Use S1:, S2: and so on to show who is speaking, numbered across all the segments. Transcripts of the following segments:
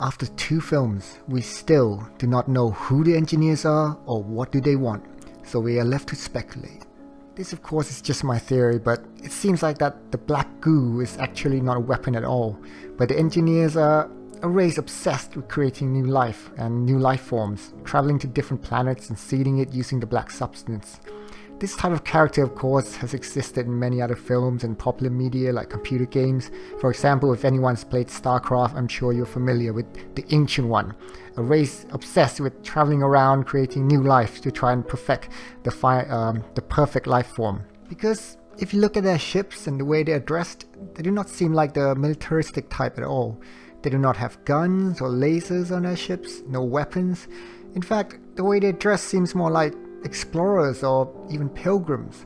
S1: After 2 films, we still do not know who the engineers are or what do they want, so we are left to speculate. This of course is just my theory, but it seems like that the black goo is actually not a weapon at all, but the engineers are a race obsessed with creating new life and new life forms, traveling to different planets and seeding it using the black substance. This type of character of course has existed in many other films and popular media like computer games. For example, if anyone's played StarCraft, I'm sure you're familiar with the Ancient One, a race obsessed with traveling around creating new life to try and perfect the perfect life form. Because if you look at their ships and the way they're dressed, they do not seem like the militaristic type at all. They do not have guns or lasers on their ships, no weapons. In fact, the way they dress seems more like explorers or even pilgrims,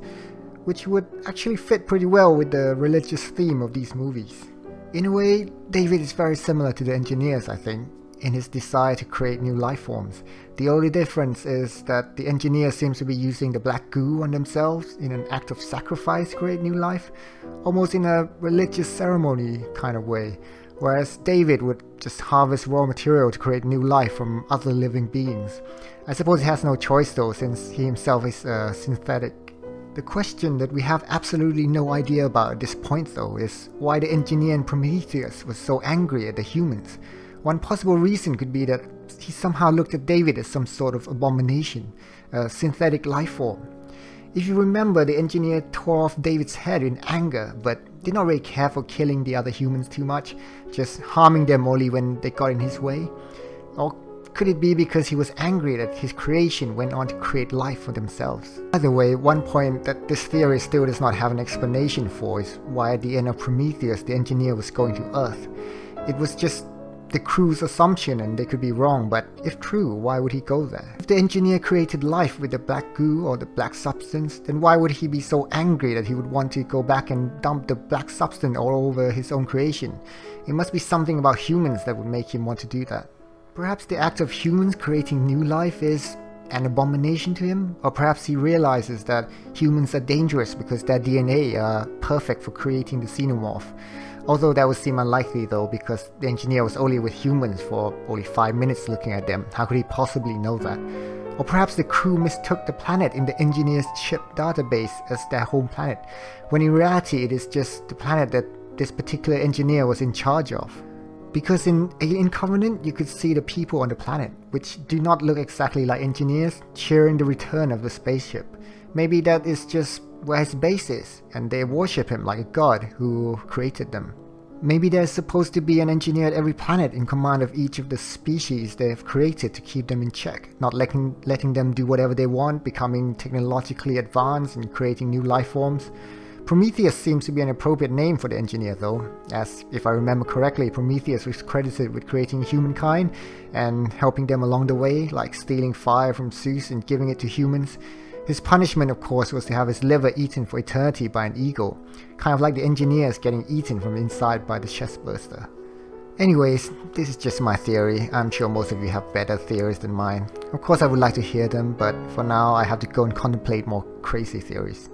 S1: which would actually fit pretty well with the religious theme of these movies. In a way, David is very similar to the engineers, I think, in his desire to create new life forms. The only difference is that the engineer seems to be using the black goo on themselves in an act of sacrifice to create new life, almost in a religious ceremony kind of way, whereas David would just harvest raw material to create new life from other living beings. I suppose he has no choice though, since he himself is synthetic. The question that we have absolutely no idea about at this point though is why the engineer in Prometheus was so angry at the humans. One possible reason could be that he somehow looked at David as some sort of abomination, a synthetic life form. If you remember, the engineer tore off David's head in anger, but did not really care for killing the other humans too much, just harming them only when they got in his way. Or could it be because he was angry that his creation went on to create life for themselves? Either way, one point that this theory still does not have an explanation for is why at the end of Prometheus the engineer was going to Earth. It was just the crew's assumption and they could be wrong, but if true, why would he go there? If the engineer created life with the black goo or the black substance, then why would he be so angry that he would want to go back and dump the black substance all over his own creation? It must be something about humans that would make him want to do that. Perhaps the act of humans creating new life is an abomination to him, or perhaps he realizes that humans are dangerous because their DNA are perfect for creating the xenomorph. Although that would seem unlikely though, because the engineer was only with humans for only 5 minutes looking at them. How could he possibly know that? Or perhaps the crew mistook the planet in the engineer's ship database as their home planet, when in reality it is just the planet that this particular engineer was in charge of. Because in Alien Covenant you could see the people on the planet, which do not look exactly like engineers, cheering the return of the spaceship. Maybe that is just where his base is, and they worship him like a god who created them. Maybe there's supposed to be an engineer at every planet in command of each of the species they have created to keep them in check, not letting them do whatever they want, becoming technologically advanced and creating new life forms. Prometheus seems to be an appropriate name for the engineer though, as if I remember correctly, Prometheus was credited with creating humankind and helping them along the way, like stealing fire from Zeus and giving it to humans. His punishment of course was to have his liver eaten for eternity by an eagle, kind of like the engineers getting eaten from inside by the chestburster. Anyways, this is just my theory. I'm sure most of you have better theories than mine. Of course I would like to hear them, but for now I have to go and contemplate more crazy theories.